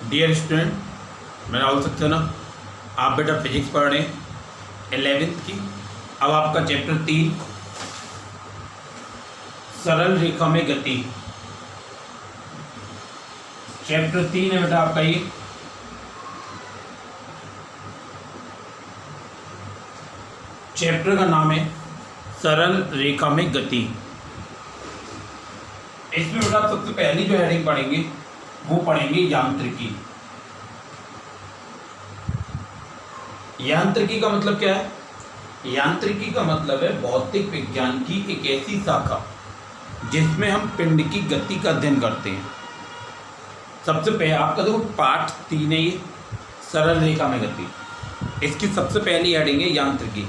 Dear student, मैं राहुल सक्सेना। आप बेटा फिजिक्स पढ़ रहे हैं 11th की। अब आपका चैप्टर 3 सरल रेखा में गति, चैप्टर 3 है बेटा आपका ये। चैप्टर का नाम है सरल रेखा में गति। इसमें बेटा सबसे पहली जो हेडिंग पढ़ेंगे वो पढ़ेंगे यांत्रिकी। यांत्रिकी का मतलब क्या है? यांत्रिकी का मतलब है भौतिक विज्ञान की एक ऐसी शाखा जिसमें हम पिंड की गति का अध्ययन करते हैं। सबसे पहले आपका देखो पाठ 3 है ये, सरल रेखा में गति। इसकी सबसे पहली हेडिंग है यांत्रिकी।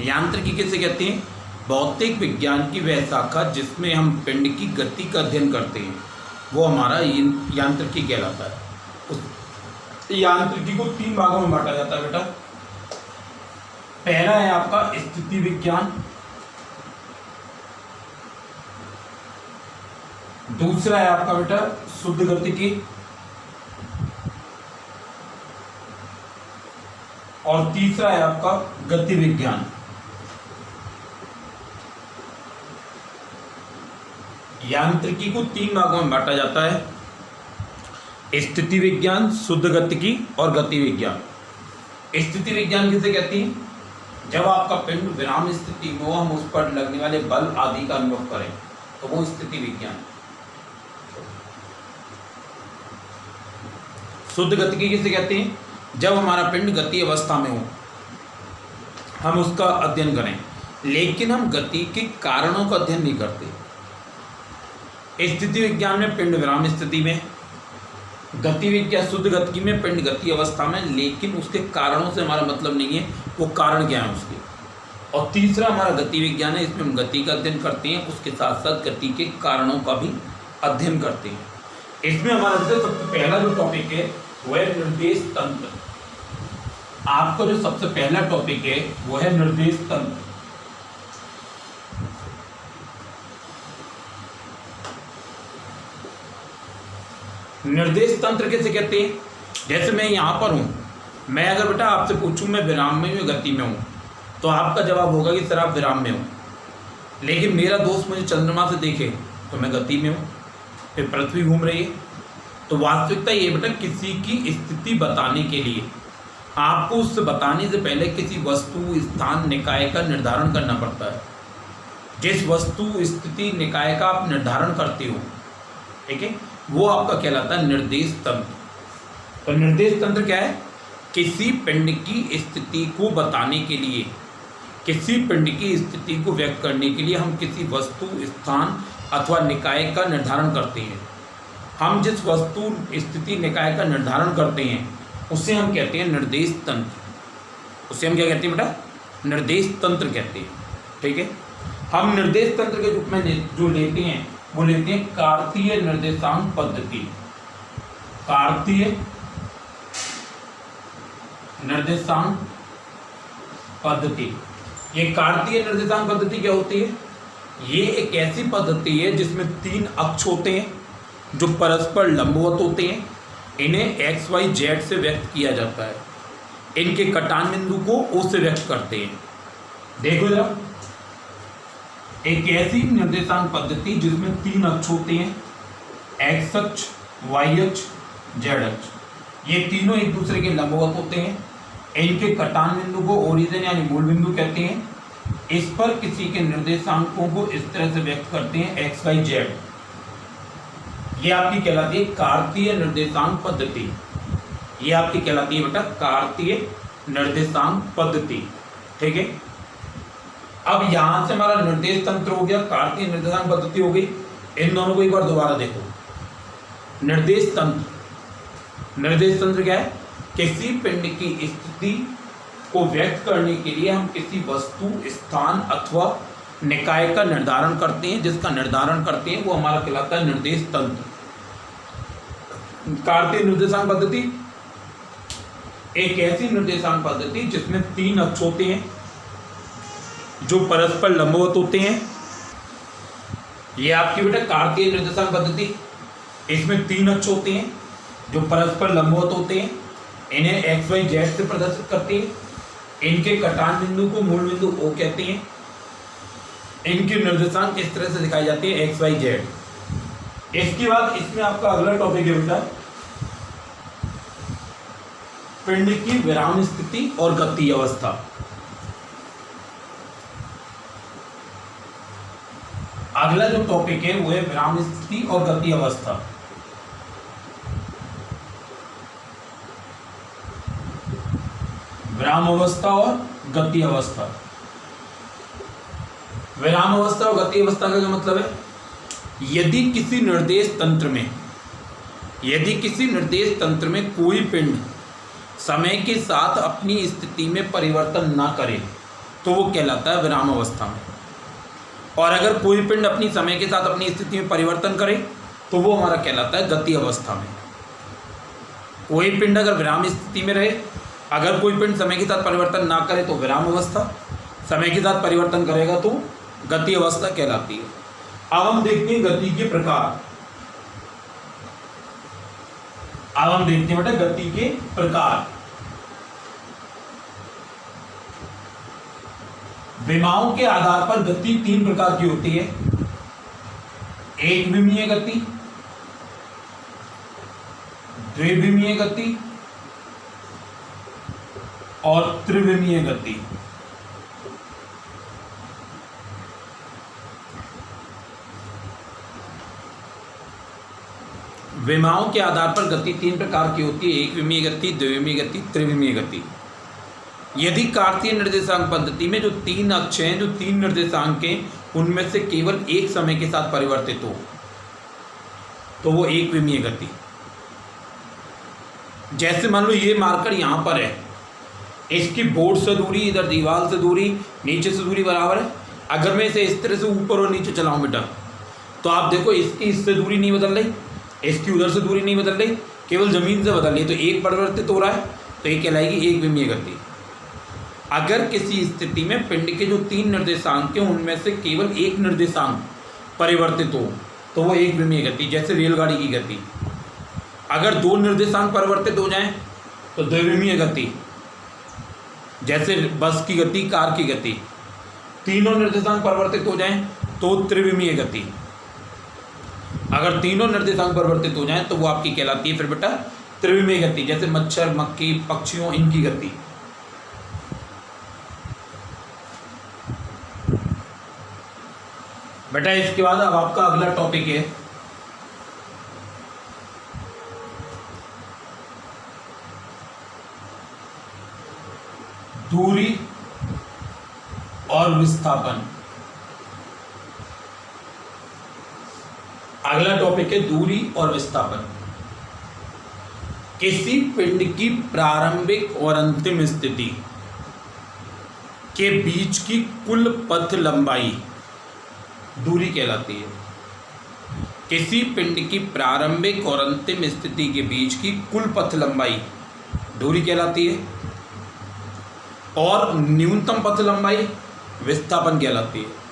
यांत्रिकी किसे कहते हैं? भौतिक विज्ञान की वह शाखा जिसमें हम पिंड की गति का अध्ययन करते हैं, वो हमारा यांत्रिकी कहलाता है। उस यांत्रिकी को 3 भागों में बांटा जाता है बेटा। पहला है आपका स्थिति विज्ञान, दूसरा है आपका बेटा शुद्ध गतिकी, और तीसरा है आपका गति विज्ञान। यांत्रिकी को 3 भागों में बांटा जाता है, स्थिति विज्ञान, शुद्ध गतिकी और गति विज्ञान। स्थिति विज्ञान किसे कहती है? जब आपका पिंड विराम स्थिति में हो, हम उस पर लगने वाले बल आदि का अनुभव करें, तो वो स्थिति विज्ञान। शुद्ध गतिकी किसे कहते हैं? जब हमारा पिंड गति अवस्था में हो, हम उसका अध्ययन करें, लेकिन हम गति के कारणों का अध्ययन नहीं करते। स्थिति विज्ञान में पिंड विराम स्थिति में, गति विज्ञान शुद्ध गतिकी में पिंड गति अवस्था में, लेकिन उसके कारणों से हमारा मतलब नहीं है, वो कारण क्या है उसके। और तीसरा हमारा गति विज्ञान है, इसमें हम गति का अध्ययन करते हैं, उसके साथ साथ गति के कारणों का भी अध्ययन करते हैं। इसमें हमारा सबसे पहला जो टॉपिक है वो है निर्देश तंत्र। आपका जो सबसे पहला टॉपिक है वो है निर्देश तंत्र। निर्देश तंत्र किसे कहते हैं? जैसे मैं यहाँ पर हूँ, मैं अगर बेटा आपसे पूछूं मैं विराम में हूँ गति में हूँ, तो आपका जवाब होगा कि सर आप विराम में हो। लेकिन मेरा दोस्त मुझे चंद्रमा से देखे तो मैं गति में हूँ, फिर पृथ्वी घूम रही है। तो वास्तविकता ये बेटा किसी की स्थिति बताने के लिए आपको उससे बताने से पहले किसी वस्तु, स्थान, निकाय का निर्धारण करना पड़ता है। जिस वस्तु, स्थिति, निकाय का आप निर्धारण करते हो, ठीक है, वो आपका कहलाता है निर्देश तंत्र। तो निर्देश तंत्र क्या है? किसी पिंड की स्थिति को बताने के लिए, किसी पिंड की स्थिति को व्यक्त करने के लिए हम किसी वस्तु, स्थान अथवा निकाय का निर्धारण करते हैं। हम जिस वस्तु, स्थिति, निकाय का निर्धारण करते हैं उसे हम कहते हैं निर्देश तंत्र। उसे हम क्या कहते हैं बेटा? निर्देश तंत्र कहते हैं। ठीक है, हम निर्देश तंत्र के रूप में जो लेते हैं वो लेते हैं कार्तीय निर्देशांक पद्धति। कार्तीय निर्देशांक पद्धति। ये कार्तीय निर्देशांक पद्धति क्या होती है? ये एक ऐसी पद्धति है जिसमें 3 अक्ष होते हैं जो परस्पर लंबवत होते हैं। इन्हें एक्स, वाई, जेड से व्यक्त किया जाता है। इनके कटान बिंदु को ओ से व्यक्त करते हैं। देखो जरा, एक ऐसी निर्देशांक पद्धति जिसमें 3 अक्ष होते हैं, एक्स अक्ष, वाई अक्ष, जेड अक्ष। ये तीनों एक दूसरे के लंबवत होते हैं। इनके कटान बिंदु को ओरिजिन यानी मूल बिंदु कहते हैं। इस पर किसी के निर्देशांकों को इस तरह से व्यक्त करते हैं एक्स, वाई, जेड। ये आपकी कहलाती है कार्तीय निर्देशांक पद्धति। ये आपकी कहलाती है बेटा कार्तीय निर्देशांक पद्धति। ठीक है, अब यहां से हमारा निर्देश तंत्र हो गया, कार्तीय निर्देशांक पद्धति हो गई। इन दोनों को एक बार दोबारा देखो। निर्देश तंत्र, निर्देश तंत्र क्या है? किसी पिंड की स्थिति को व्यक्त करने के लिए हम किसी वस्तु, स्थान अथवा निकाय का निर्धारण करते हैं। जिसका निर्धारण करते हैं वो हमारा कहलाता है निर्देश तंत्र। कार्तीय निर्देशांक पद्धति एक ऐसी निर्देशांक पद्धति जिसमें 3 अक्ष होते हैं जो परस्पर लंबवत होते हैं। ये आपकी बेटा कार्तीय निर्देशांक पद्धति, इसमें 3 अक्ष होते हैं। जो परस्पर लंबवत होते हैं इन्हें एक्स वाई जेड से प्रदर्शित करती है। इनके कटान बिंदु को मूल बिंदु ओ कहते हैं। इनके निर्देशांक इस तरह से दिखाई जाती है एक्स वाई जेड। इसके बाद इसमें आपका अगला टॉपिक है बेटा पिंड की विराम स्थिति और गति अवस्था। अगला जो टॉपिक है वो है विराम स्थिति और गति अवस्था। विराम अवस्था और गति अवस्था। विराम अवस्था और गति अवस्था का क्या मतलब है? यदि किसी निर्देश तंत्र में कोई पिंड समय के साथ अपनी स्थिति में परिवर्तन ना करे तो वो कहलाता है विराम अवस्था में। और अगर कोई पिंड अपनी समय के साथ अपनी स्थिति में परिवर्तन करे तो वो हमारा कहलाता है गति अवस्था में। कोई पिंड अगर विराम स्थिति में रहे, अगर कोई पिंड समय के साथ परिवर्तन ना करे तो विराम अवस्था, समय के साथ परिवर्तन करेगा तो गति अवस्था कहलाती है। अब हम देखते हैं गति के प्रकार। अब हम देखते हैं बेटा गति के प्रकार। विमाओं के आधार पर गति 3 प्रकार की होती है। एक विमीय गति, द्विविमीय गति और त्रिविमीय गति। विमाओं के आधार पर गति 3 प्रकार की होती है। एक विमीय गति, द्विविमीय गति, त्रिविमीय गति। यदि कार्तीय निर्देशांक पद्धति में जो 3 अक्ष हैं, जो 3 निर्देशांक हैं, उनमें से केवल एक समय के साथ परिवर्तित हो तो वो एक विमीय गति। जैसे मान लो ये मार्कर यहाँ पर है, इसकी बोर्ड से दूरी, इधर दीवार से दूरी, नीचे से दूरी बराबर है। अगर मैं इसे इस तरह से ऊपर और नीचे चलाऊं बेटा तो आप देखो इसकी इससे दूरी नहीं बदल रही, इसकी उधर से दूरी नहीं बदल रही, केवल जमीन से बदल रही है, तो एक परिवर्तित हो रहा है, तो ये कहलाएगी एक विमीय गति। अगर किसी स्थिति में पिंड के जो 3 निर्देशांक हैं उनमें से केवल एक निर्देशांक परिवर्तित हो तो वो एक विमीय गति। जैसे रेलगाड़ी की गति, अगर 2 निर्देशांक परिवर्तित हो जाएं तो द्विविमीय गति। जैसे बस की गति, कार की गति, तीनों निर्देशांक परिवर्तित हो जाएं तो त्रिविमीय गति। अगर तीनों निर्देशांक परिवर्तित हो जाएं तो वो आपकी कहलाती है फिर बेटा त्रिविमीय गति। जैसे मच्छर, मक्खी, पक्षियों, इनकी गति। बेटा इसके बाद अब आपका अगला टॉपिक है दूरी और विस्थापन। अगला टॉपिक है दूरी और विस्थापन। किसी पिंड की प्रारंभिक और अंतिम स्थिति के बीच की कुल पथ लंबाई दूरी कहलाती है। किसी पिंड की प्रारंभिक और अंतिम स्थिति के बीच की कुल पथ लंबाई दूरी कहलाती है। और न्यूनतम पथ लंबाई विस्थापन कहलाती है।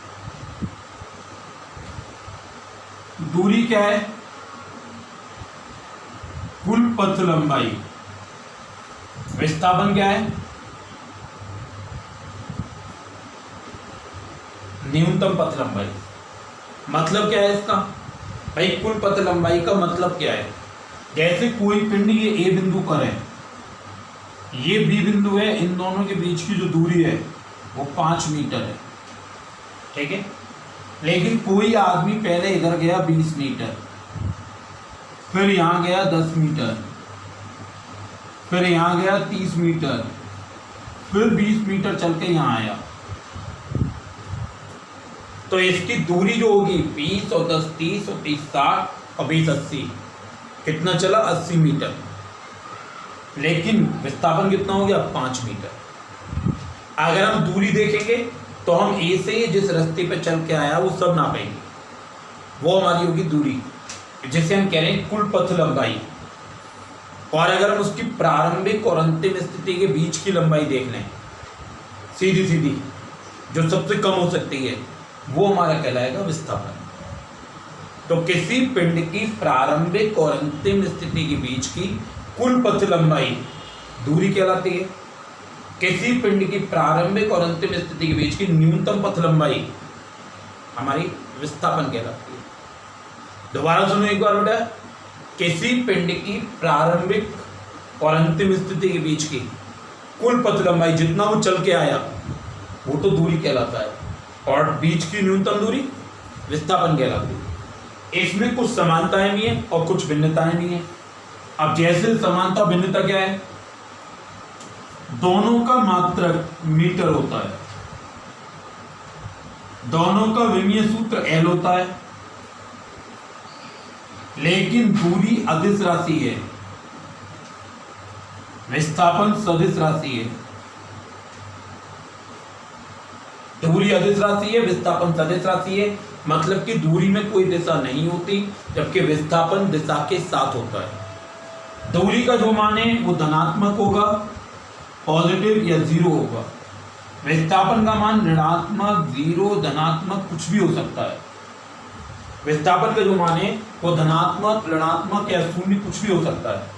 दूरी क्या है? कुल पथ लंबाई। विस्थापन क्या है? न्यूनतम पथ लंबाई। मतलब क्या है इसका? भाई कुल पथ लंबाई का मतलब क्या है? जैसे कोई पिंड ये ए बिंदु पर है, ये बी बिंदु है, इन दोनों के बीच की जो दूरी है वो 5 मीटर है, ठीक है। लेकिन कोई आदमी पहले इधर गया 20 मीटर, फिर यहाँ गया 10 मीटर, फिर यहाँ गया 30 मीटर, फिर 20 मीटर चल के यहाँ आया, तो इसकी दूरी जो होगी 20 और 10 30 और 30 60 और 20 80, कितना चला? 80 मीटर। लेकिन विस्थापन कितना हो गया? 5 मीटर। अगर हम दूरी देखेंगे तो हम ए से जिस रास्ते पे चल के आया वो सब नापेंगे, वो हमारी होगी दूरी, जिसे हम कह रहे हैं कुल पथ लंबाई। और अगर हम उसकी प्रारंभिक और अंतिम स्थिति के बीच की लंबाई देख लें, सीधी सीधी जो सबसे कम हो सकती है, वो हमारा कहलाएगा विस्थापन। तो किसी पिंड की प्रारंभिक और अंतिम स्थिति के बीच की कुल पथ लंबाई दूरी कहलाती है। किसी पिंड की प्रारंभिक और अंतिम स्थिति के बीच की न्यूनतम पथ लंबाई हमारी विस्थापन कहलाती है। दोबारा सुनो एक बार बेटा, किसी पिंड की प्रारंभिक और अंतिम स्थिति के बीच की कुल पथ लंबाई, जितना वो चल के आया वो तो दूरी कहलाता है, और बीच की न्यूनतम दूरी विस्थापन कहलाती है। इसमें कुछ समानताएं भी हैं और कुछ भिन्नताएं भी हैं। अब जैसे समानता भिन्नता क्या है, दोनों का मात्रक मीटर होता है, दोनों का विमीय सूत्र L होता है, लेकिन दूरी अदिश राशि है, विस्थापन सदिश राशि है। दूरी अदिश राशि है, विस्थापन सदिश राशि है, मतलब कि दूरी में कोई दिशा नहीं होती, जबकि विस्थापन दिशा के साथ होता है। दूरी का जो मान है वो धनात्मक होगा, पॉजिटिव या जीरो होगा। विस्थापन का मान ऋणात्मक, जीरो, धनात्मक कुछ भी हो सकता है। विस्थापन का जो मान है वो धनात्मक, ऋणात्मक या शून्य कुछ भी हो सकता है।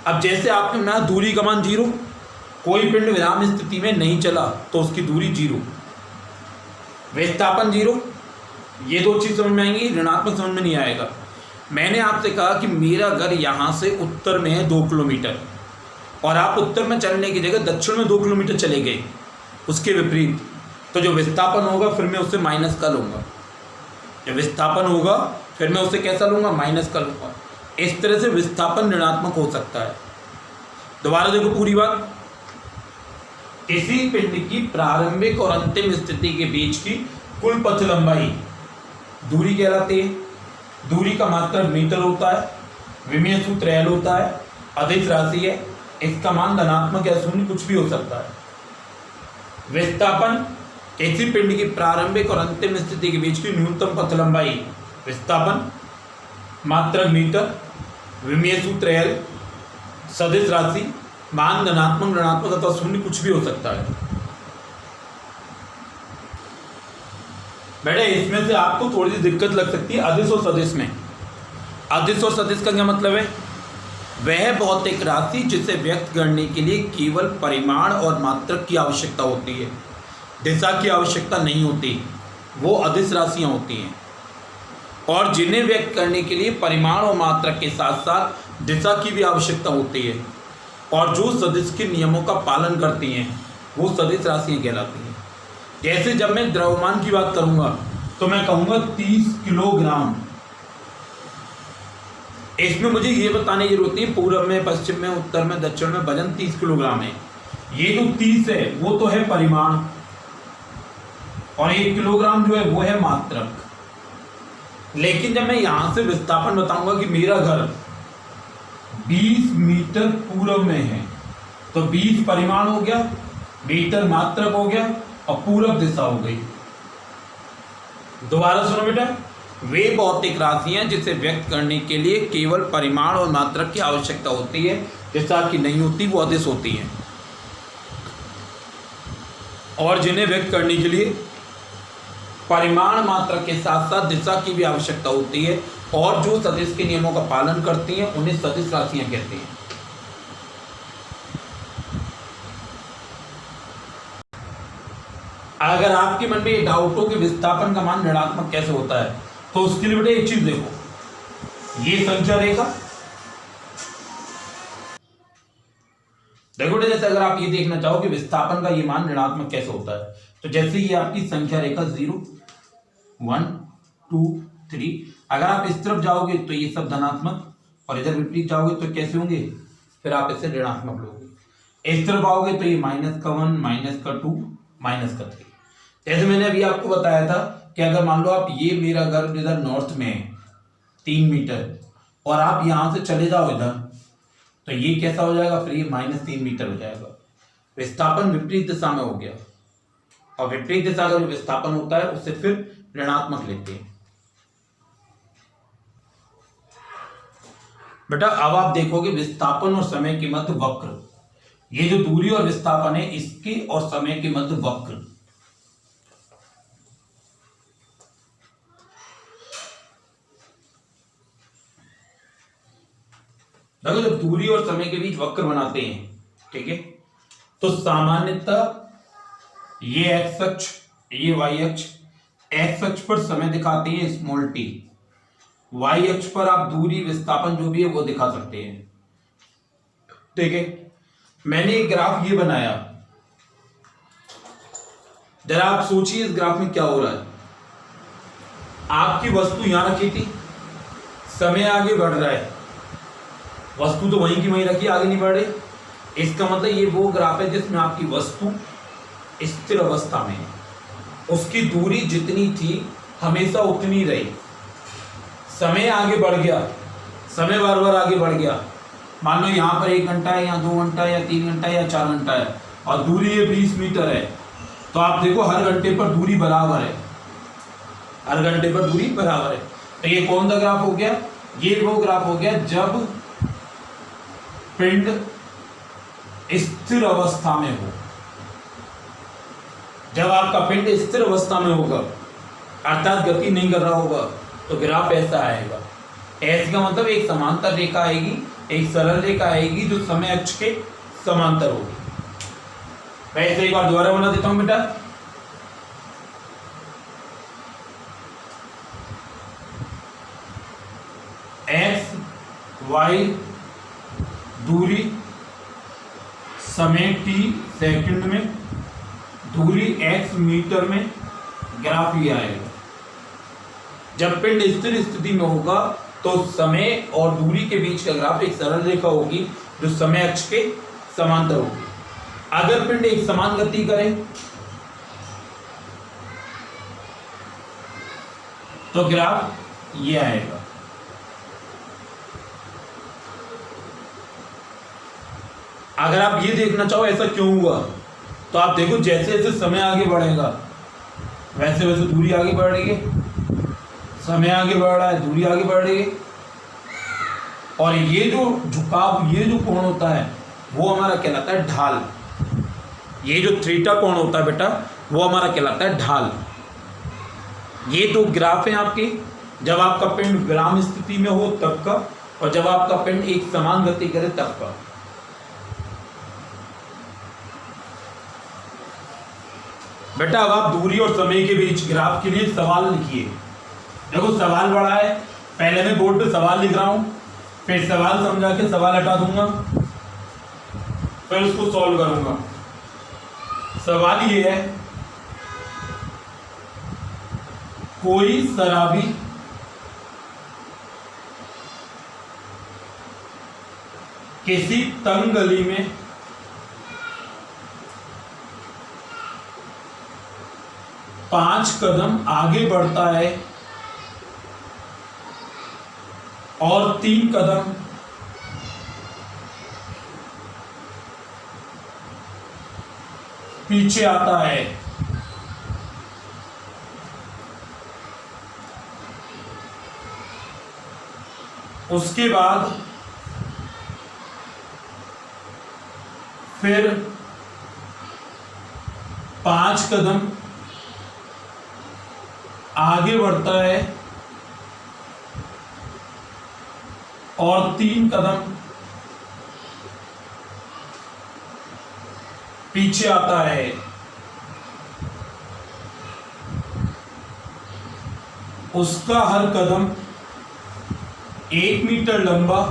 अब जैसे आपने बनाया दूरी का मान जीरो, कोई पिंड विराम स्थिति में नहीं चला तो उसकी दूरी जीरो, विस्थापन जीरो, ये दो चीज समझ में आएंगी, ऋणात्मक समझ में नहीं आएगा। मैंने आपसे कहा कि मेरा घर यहाँ से उत्तर में है 2 किलोमीटर, और आप उत्तर में चलने की जगह दक्षिण में 2 किलोमीटर चले गए, उसके विपरीत, तो जो विस्थापन होगा फिर मैं उससे माइनस का लूँगा। जो विस्थापन होगा फिर मैं उससे कैसा लूँगा, माइनस का लूँगा। इस तरह से विस्थापन ऋणात्मक हो सकता है। दोबारा देखो पूरी बात, किसी पिंड की प्रारंभिक और अंतिम स्थिति के बीच की कुल पथ लंबाई दूरी कहलाती है। दूरी का मात्रक मीटर होता है, विमीय सूत्र L होता है, अदिश राशि है, इसका मान धनात्मक या शून्य कुछ भी हो सकता है। विस्थापन किसी पिंड की प्रारंभिक और अंतिम स्थिति के बीच की न्यूनतम पथ लंबाई, विस्थापन मात्रक मीटर, विमीय सूत्र L, सदिश राशि, मान धनात्मक, ऋणात्मक अथवा शून्य कुछ भी हो सकता है। बेटे इसमें से आपको थोड़ी सी दिक्कत लग सकती है अदिश और सदिश में। अदिश और सदिश का क्या मतलब है, वह भौतिक राशि जिसे व्यक्त करने के लिए केवल परिमाण और मात्रक की आवश्यकता होती है, दिशा की आवश्यकता नहीं होती, वो अदिश राशियाँ होती हैं। और जिन्हें व्यक्त करने के लिए परिमाण और मात्रक के साथ साथ दिशा की भी आवश्यकता होती है, और जो सदिश के नियमों का पालन करती हैं वो सदिश राशियाँ कहलाती हैं। जैसे जब मैं द्रव्यमान की बात करूँगा तो मैं कहूँगा 30 किलोग्राम। इसमें मुझे ये बताने की जरूरत नहीं पूर्व में, पश्चिम में, उत्तर में, दक्षिण में वजन 30 किलोग्राम है। ये जो 30 है वो तो है परिमाण, और 1 किलोग्राम जो है वो है मात्रक। लेकिन जब मैं यहाँ से विस्थापन बताऊंगा कि मेरा घर 20 मीटर पूर्व में है, तो 20 परिमाण हो गया, मीटर मात्रक हो गया, और पूरब दिशा हो गई। दोबारा सुनो बेटा, वे भौतिक राशियां जिसे व्यक्त करने के लिए केवल परिमाण और मात्रक की आवश्यकता होती है, दिशा की नहीं होती, वो अदिश होती हैं। और जिन्हें व्यक्त करने के लिए परिमाण मात्रक के साथ साथ दिशा की भी आवश्यकता होती है, और जो सदिश के नियमों का पालन करती हैं उन्हें सदिश राशियां कहते हैं। अगर आपके मन में ये डाउट हो कि विस्थापन का मान ऋणात्मक कैसे होता है, तो उसके लिए बेटा एक चीज देखो, ये संख्या रेखा देखो बेटा, जैसे अगर आप ये देखना चाहो कि विस्थापन का ये मान ऋणात्मक कैसे होता है, तो जैसे ये आपकी संख्या रेखा 0, 1, 2, 3, अगर आप इस तरफ जाओगे तो ये सब धनात्मक, और इधर विपरीत जाओगे तो कैसे होंगे, फिर आप इसे ऋणात्मक लोगे। इस तरफ आओगे तो ये -1, -2, -3। जैसे मैंने अभी आपको बताया था कि अगर मान लो आप ये मेरा घर इधर नॉर्थ में है 3 मीटर, और आप यहाँ से चले जाओ इधर, तो ये कैसा हो जाएगा, फिर ये -3 मीटर हो जाएगा। विस्थापन विपरीत दिशा में हो गया, और विपरीत दिशा का जो विस्थापन होता है उससे फिर ऋणात्मक लेते हैं। बेटा अब आप देखोगे विस्थापन और समय के मध्य वक्र, ये जो दूरी और विस्थापन है इसके और समय के मध्य वक्र, देखो जब दूरी और समय के बीच वक्र बनाते हैं, ठीक है, तो सामान्यतः ये एक्स अक्ष, ये वाई अक्ष, एक्स अक्ष पर समय दिखाते हैं स्मॉल टी, वाई अक्ष पर आप दूरी विस्थापन जो भी है वो दिखा सकते हैं, ठीक है। मैंने एक ग्राफ ये बनाया, जरा आप सोचिए इस ग्राफ में क्या हो रहा है। आपकी वस्तु यहां रखी थी, समय आगे बढ़ रहा है, वस्तु तो वहीं की वहीं रखी, आगे नहीं बढ़ रही। इसका मतलब ये वो ग्राफ है जिसमें आपकी वस्तु स्थिर अवस्था में है, उसकी दूरी जितनी थी हमेशा उतनी रही। समय आगे बढ़ गया, समय बार बार आगे बढ़ गया, मान लो यहाँ पर 1 घंटा है, यहाँ 2 घंटा है, या 3 घंटा है, या 4 घंटा है, और दूरी ये 20 मीटर है, तो आप देखो हर घंटे पर दूरी बराबर है, हर घंटे पर दूरी बराबर है। तो ये कौन सा ग्राफ हो गया? ये वो ग्राफ हो गया जब पिंड स्थिर अवस्था में हो। जब आपका पिंड स्थिर अवस्था में होगा, अर्थात गति नहीं कर रहा होगा, तो ग्राफ ऐसा आएगा। ऐसे का मतलब एक समांतर रेखा आएगी, एक सरल रेखा आएगी जो समय अक्ष के समांतर होगी। मैं इसे एक बार दोबारा बना देता हूं बेटा। एक्स वाई दूरी, समय t सेकंड में, दूरी x मीटर में, ग्राफ ये आएगा। जब पिंड स्थिर स्थिति में होगा तो समय और दूरी के बीच का ग्राफ एक सरल रेखा होगी जो समय अक्ष के समांतर होगी। अगर पिंड एक समान गति करे तो ग्राफ ये आएगा। अगर आप ये देखना चाहो ऐसा क्यों हुआ, तो आप देखो जैसे जैसे समय आगे बढ़ेगा वैसे वैसे दूरी आगे बढ़ रही है, समय आगे बढ़ रहा है, दूरी आगे बढ़ रही है। और ये जो झुकाव, ये जो कोण होता है वो हमारा कहलाता है ढाल। ये जो थीटा कोण होता है बेटा वो हमारा कहलाता है ढाल। ये तो ग्राफ है आपके, जब आपका पिंड विराम स्थिति में हो तब का, और जब आपका पिंड एक समान गति करे तब का। बेटा अब आप दूरी और समय के बीच ग्राफ के लिए सवाल लिखिए। देखो सवाल बड़ा है, पहले मैं बोर्ड पे सवाल लिख रहा हूं, फिर सवाल समझा के सवाल हटा दूंगा, फिर उसको सॉल्व करूंगा। सवाल ये है, कोई शराबी किसी तंग गली में पांच कदम आगे बढ़ता है और 3 कदम पीछे आता है। उसके बाद फिर 5 कदम आगे बढ़ता है और 3 कदम पीछे आता है। उसका हर कदम 1 मीटर लंबा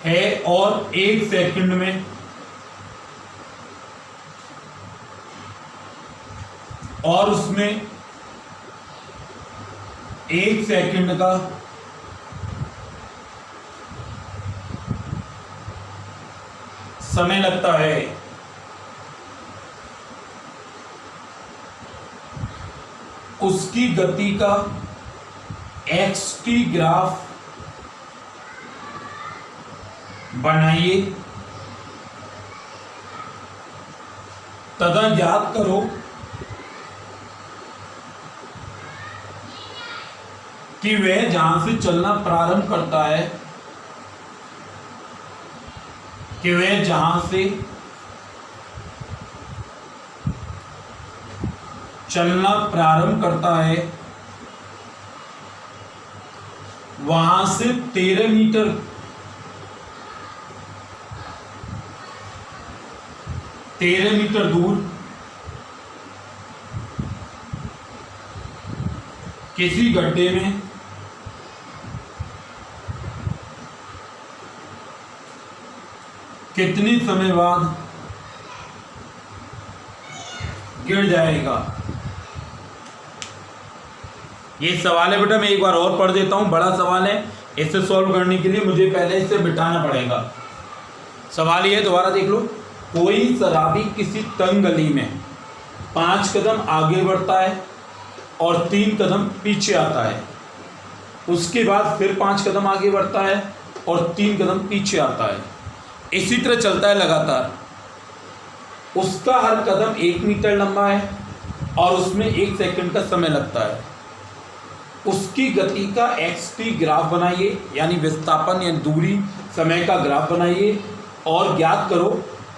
है और 1 सेकंड में और उसमें 1 सेकंड का समय लगता है। उसकी गति का xt ग्राफ बनाइए तथा याद करो कि वह जहां से चलना प्रारंभ करता है, कि वह जहां से चलना प्रारंभ करता है वहां से 13 मीटर दूर किसी गड्ढे में कितनी समय बाद गिर जाएगा। ये सवाल है बेटा, मैं एक बार और पढ़ देता हूं, बड़ा सवाल है। इसे सॉल्व करने के लिए मुझे पहले इसे बिठाना पड़ेगा। सवाल ये दोबारा देख लो। कोई शराबी किसी तंग गली में 5 कदम आगे बढ़ता है और 3 कदम पीछे आता है, उसके बाद फिर 5 कदम आगे बढ़ता है और 3 कदम पीछे आता है, इसी तरह चलता है लगातार। उसका हर कदम 1 मीटर लंबा है और उसमें 1 सेकंड का समय लगता है। उसकी गति का xt ग्राफ बनाइए, यानी विस्थापन या दूरी समय का ग्राफ बनाइए, और ज्ञात करो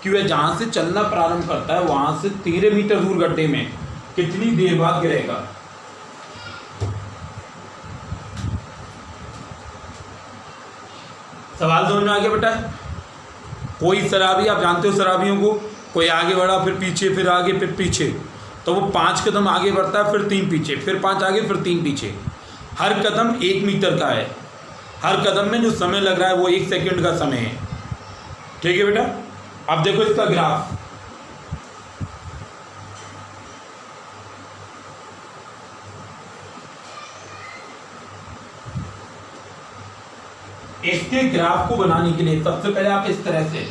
कि वह जहाँ से चलना प्रारंभ करता है वहाँ से 13 मीटर दूर गड्ढे में कितनी देर बाद गिरेगा। सवाल समझ में आ गया बेटा? कोई शराबी, आप जानते हो शराबियों को, कोई आगे बढ़ा फिर पीछे फिर आगे फिर पीछे, तो वो 5 कदम आगे बढ़ता है फिर 3 पीछे फिर 5 आगे फिर 3 पीछे। हर कदम 1 मीटर का है। हर कदम में जो समय लग रहा है वो 1 सेकंड का समय है। ठीक है बेटा? अब देखो इसका ग्राफ। इसके ग्राफ को बनाने के लिए सबसे पहले आप इस तरह से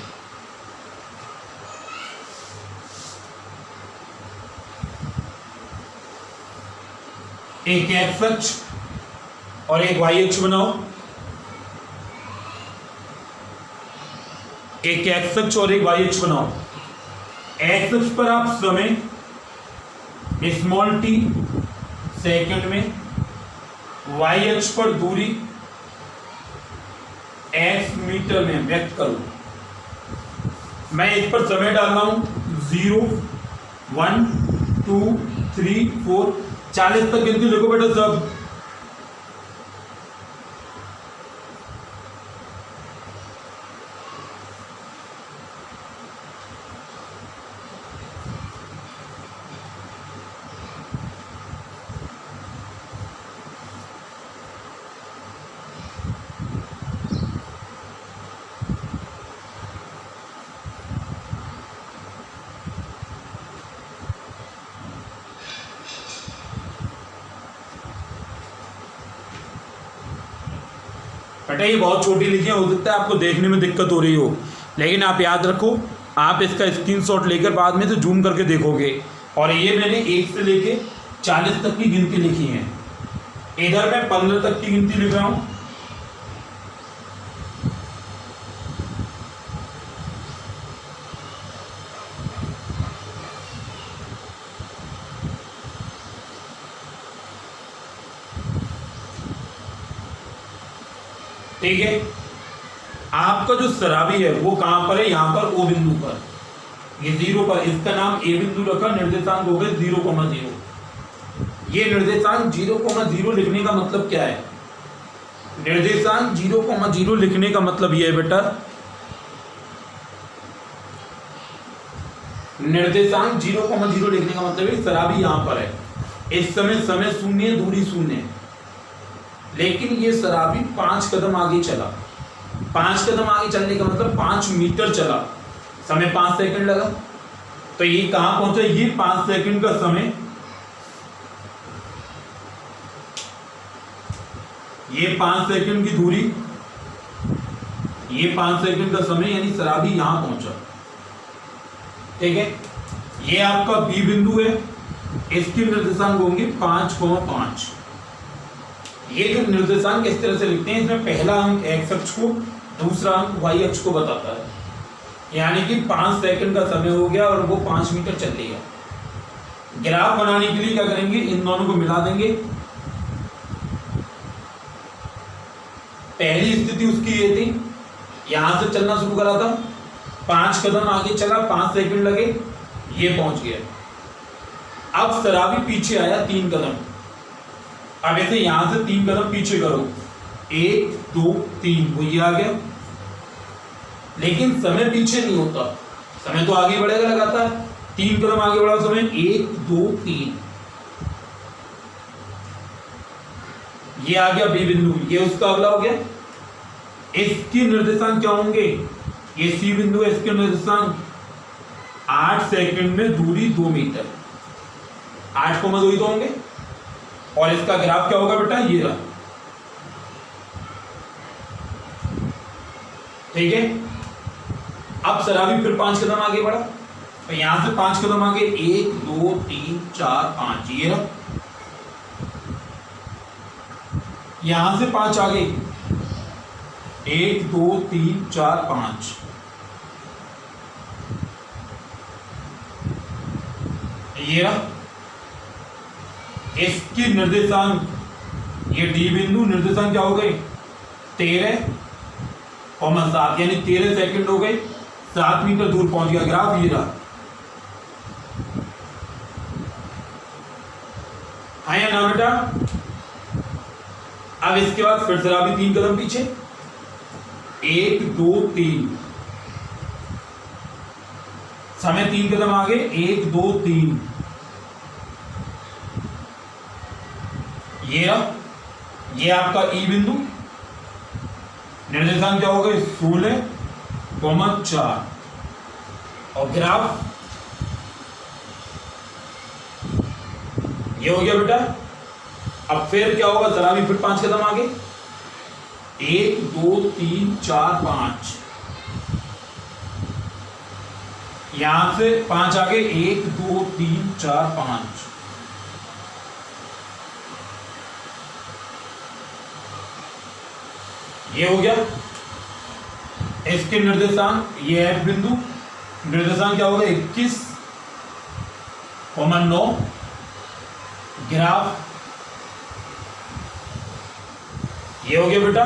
एक एक्स अक्ष और एक वाई अक्ष बनाओ। एक एक्स अक्ष और एक वाई अक्ष बनाओ। एक्स अक्ष पर आप समय स्मॉल टी सेकंड में, वाई अक्ष पर दूरी एक्स मीटर में व्यक्त करो। मैं इस पर समय डाल रहा हूं 0, 1, 2, 3, 4, 40 तक गिनती देखो बेटा सब। बेटा ये बहुत छोटी लिखी है, हो सकता है आपको देखने में दिक्कत हो रही हो, लेकिन आप याद रखो, आप इसका स्क्रीनशॉट लेकर बाद में से जूम करके देखोगे। और ये मैंने 1 से लेके 40 तक की गिनती लिखी है। इधर मैं 15 तक की गिनती लिख रहा हूं। ठीक है? आपका जो शराबी है वो कहां पर है? यहां पर ओ बिंदु पर, ये 0 पर। इसका नाम ए बिंदु रखा, निर्देशांक हो गए 0,0। ये निर्देशांक 0,0 लिखने का मतलब क्या है? निर्देशांक 0,0 लिखने का मतलब यह है बेटा, निर्देशांक 0,0 लिखने का मतलब है शराबी यहां पर है। इस समय शून्य, दूरी शून्य, लेकिन ये शराबी 5 कदम आगे चला। 5 कदम आगे चलने का मतलब 5 मीटर चला, समय 5 सेकंड लगा। तो ये कहां पहुंचा? ये 5 सेकंड का समय, ये 5 सेकंड की दूरी, ये 5 सेकंड का समय, यानी शराबी यहां पहुंचा। ठीक है? ये आपका बी बिंदु है, इसके निर्देशांक होंगे 5,5। ये जो निर्देशांक इस तरह से लिखते हैं, इसमें पहला अंक एक्स अक्ष को, दूसरा अंक वाई अक्ष को बताता है। यानी कि 5 सेकंड का समय हो गया और वो 5 मीटर चल लिया। ग्राफ बनाने के लिए क्या करेंगे? इन दोनों को मिला देंगे। पहली स्थिति उसकी ये थी, यहां से चलना शुरू करा था, 5 कदम आगे चला, 5 सेकंड लगे, ये पहुंच गया। अब शराबी पीछे आया 3 कदम। अब ऐसे यहां से 3 कदम पीछे करो, 1 2 3, वो ये आ गया। लेकिन समय पीछे नहीं होता, समय तो आगे बढ़ेगा लगातार। 3 कदम आगे बढ़ा समय, 1 2 3, ये आ गया बी बिंदु, ये उसका अगला हो गया। इसके निर्देशांक क्या होंगे? ये सी बिंदु है, इसके निर्देशांक 8 सेकंड में दूरी 2 मीटर, 8,2 ही तो होंगे। और इसका ग्राफ क्या होगा बेटा? ये रहा, ठीक है। अब शराबी फिर 5 कदम आगे बढ़ा, तो यहां से 5 कदम आगे, 1 2 3 4 5, ये रहा। यहां से 5 आगे, 1 2 3 4 5, ये रहा। इसके निर्देशांक, ये डी बिंदु निर्देशांक क्या हो गए? 13,7, यानी 13 सेकंड हो गए, 7 मीटर दूर पहुंच गया। ग्राफ ये रहा, हाँ या ना बेटा? अब इसके बाद फिर शराबी 3 कदम पीछे, 1 2 3, समय 3 कदम आगे, 1 2 3, ये रहा। ये आपका ई बिंदु, निर्देशांक क्या हो गए? 16,4, और ग्राफ ये हो गया बेटा। अब फिर क्या होगा? शराबी फिर 5 कदम आगे, 1 2 3 4 5, यहां से 5 आगे, 1 2 3 4 5, ये हो गया। इसके निर्देशांक, ये है बिंदु, निर्देशांक क्या होगा? 21,9, ग्राफ ये हो गया बेटा।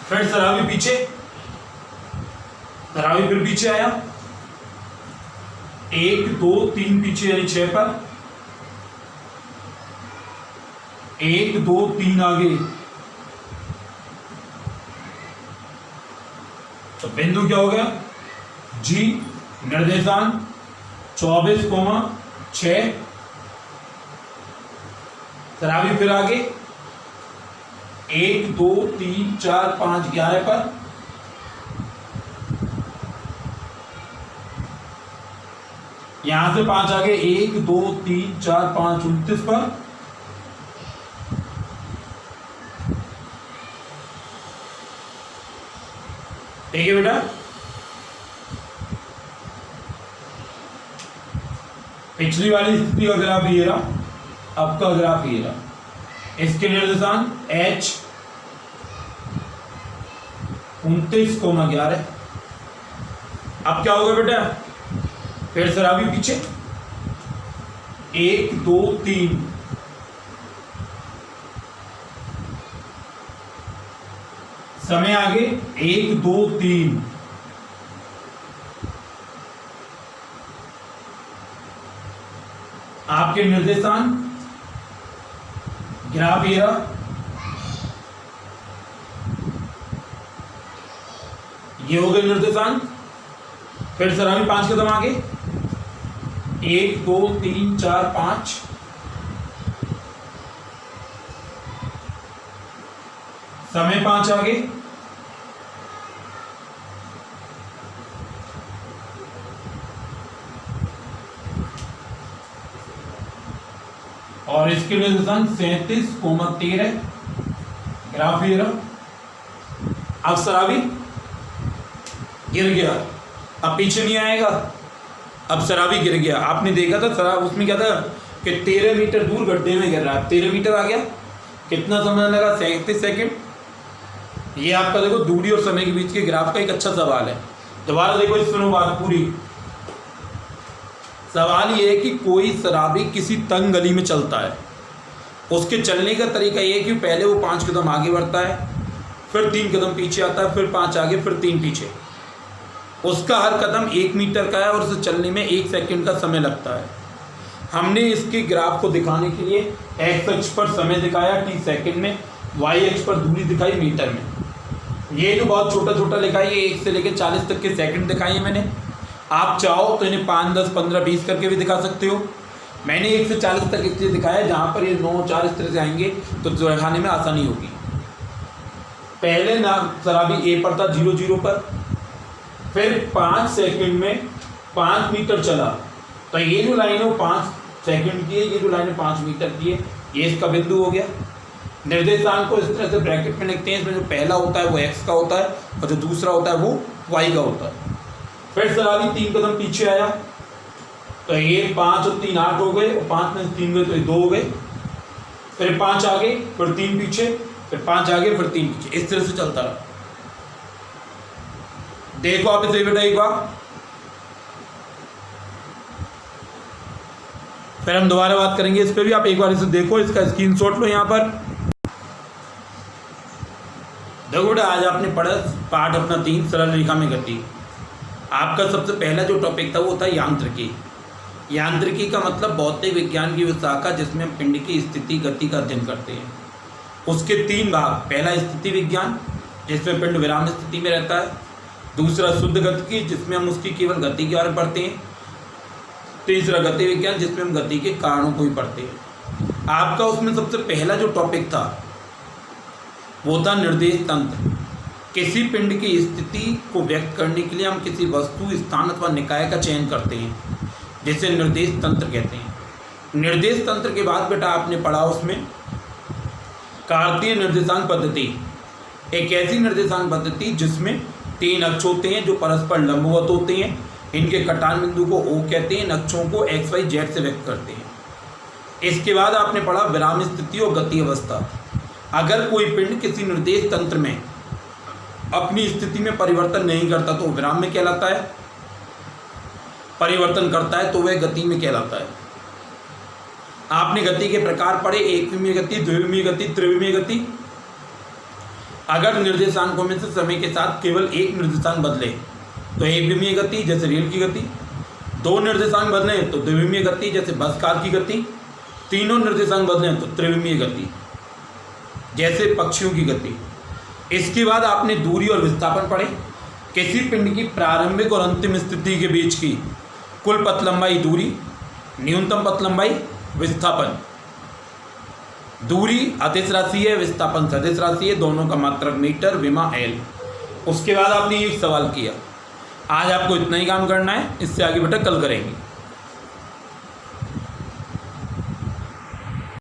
फिर शराबी पीछे, शराबी फिर पीछे आया, 1 2 3 पीछे, यानी 6 पर, 1 2 3 आगे, तो बिंदु क्या हो गया? जी, निर्देशांक 24,6, शराबी फिर आगे, 1 2 3 4 5 11 पर, यहां से 5 आगे, 1 2 3 4 5 29 पर, ठीक है बेटा। पिछली वाली स्थिति का ग्राफ ये रहा, अब का ग्राफ ये रहा। इसके निर्देशांक H 29,11। अब क्या होगा बेटा? फिर शराबी पीछे, 1 2 3, समय आगे, 1 2 3, आपके निर्देशांक, ग्राफ ये रहा, ये हो गए निर्देशांक। फिर शराबी 5 कदम आगे, 1 2 3 4 5, समय 5 आगे, और इसके निर्देशांक 37,13, ग्राफ ये रहा। अब शराबी गिर गया, अब पीछे नहीं आएगा। अब शराबी गिर गया, आपने देखा था शराब, उसमें क्या था कि 13 मीटर दूर गड्ढे में गिर रहा है, 13 मीटर आ गया, कितना समय लगा? 37 सेकंड। ये आपका देखो दूरी और समय के बीच के ग्राफ का एक अच्छा सवाल है। दोबारा देखो, इस सुनो बात पूरी। सवाल ये है कि कोई शराबी किसी तंग गली में चलता है, उसके चलने का तरीका ये है कि पहले वो 5 कदम आगे बढ़ता है, फिर 3 कदम पीछे आता है, फिर 5 आगे, फिर 3 पीछे। उसका हर कदम 1 मीटर का है और उसे चलने में 1 सेकंड का समय लगता है। हमने इसके ग्राफ को दिखाने के लिए एक्स अक्ष पर समय दिखाया t सेकंड में, वाई अक्ष पर दूरी दिखाई मीटर में। ये जो बहुत छोटा छोटा लिखा है ये 1 से लेकर 40 तक के सेकंड दिखाए हैं मैंने। आप चाहो तो इन्हें 5, 10, 15, 20 करके भी दिखा सकते हो। मैंने 1 से 40 तक इसलिए दिखाया है जहाँ पर ये 9, 4 इस तरह से आएंगे तो दिखाने में आसानी होगी। पहले ना शराबी ए पर था 0, 0 पर, फिर 5 सेकंड में 5 मीटर चला, तो ये जो लाइन है वो 5 सेकंड की है, ये जो लाइन है 5 मीटर की है, ये इसका बिंदु हो गया। निर्देशांक को इस तरह से ब्रैकेट में लिखते हैं, इसमें जो पहला होता है वो x का होता है और जो दूसरा होता है वो y का होता है। फिर शराबी 3 कदम पीछे आया, तो ये 5 और 3 8 हो गए, और 5 में 3 गए तो ये 2 हो गए, फिर 5 आगे, फिर 3 पीछे, फिर 5 आगे, फिर 3 पीछे, इस तरह से चलता रहा। देखो आप इसे बेटा एक बार, फिर हम दोबारा बात करेंगे इस पर भी। आप एक बार इसे देखो, इसका स्क्रीनशॉट लो यहाँ पर। देखो बेटा आज आपने पढ़ा पाठ अपना 3 सरल रेखा में गति। आपका सबसे पहला जो टॉपिक था वो था यांत्रिकी। यांत्रिकी का मतलब भौतिक विज्ञान की शाखा जिसमें हम पिंड की स्थिति गति का अध्ययन करते हैं। उसके 3 भाग, पहला स्थिति विज्ञान जिसमें पिंड विराम स्थिति में रहता है, दूसरा शुद्ध गतिकी जिसमें हम उसकी केवल गति के बारे में पढ़ते हैं, तीसरा गति विज्ञान जिसमें हम गति के कारणों को ही पढ़ते हैं। आपका उसमें सबसे पहला जो टॉपिक था वो था निर्देश तंत्र। किसी पिंड की स्थिति को व्यक्त करने के लिए हम किसी वस्तु, स्थान अथवा निकाय का चयन करते हैं, जिसे निर्देश तंत्र कहते हैं। निर्देश तंत्र के बाद बेटा आपने पढ़ा उसमें कार्तीय निर्देशांक पद्धति, एक ऐसी निर्देशांक पद्धति जिसमें 3 अक्ष होते हैं जो परस्पर लंबवत होते हैं। इनके कटान बिंदु को O कहते हैं, इन अक्षों को x, y, z से व्यक्त करते हैं। इसके बाद आपने पढ़ा विराम स्थिति और गति अवस्था। अगर कोई पिंड किसी निर्देश तंत्र में अपनी स्थिति में परिवर्तन नहीं करता तो विराम में कहलाता है, परिवर्तन करता है तो वह गति में कहलाता है। आपने गति के प्रकार पढ़े, एकविमीय गति, द्विविमीय गति, त्रिविमीय गति। अगर निर्देशांकों में से समय के साथ केवल एक निर्देशांक बदले तो एकविमीय गति जैसे रेल की गति, 2 निर्देशांक बदले तो द्विविमीय गति जैसे बस कार की गति, 3 निर्देशांक बदले तो त्रिविमीय गति जैसे पक्षियों की गति। इसके बाद आपने दूरी और विस्थापन पढ़े। किसी पिंड की प्रारंभिक और अंतिम स्थिति के बीच की कुल पथ लंबाई दूरी, न्यूनतम पथ लंबाई विस्थापन। दूरी अदिश राशि है, विस्थापन सदिश राशि है, दोनों का मात्रक मीटर, विमा एल। उसके बाद आपने एक सवाल किया। आज आपको इतना ही काम करना है, इससे आगे बेटा कल करेंगे।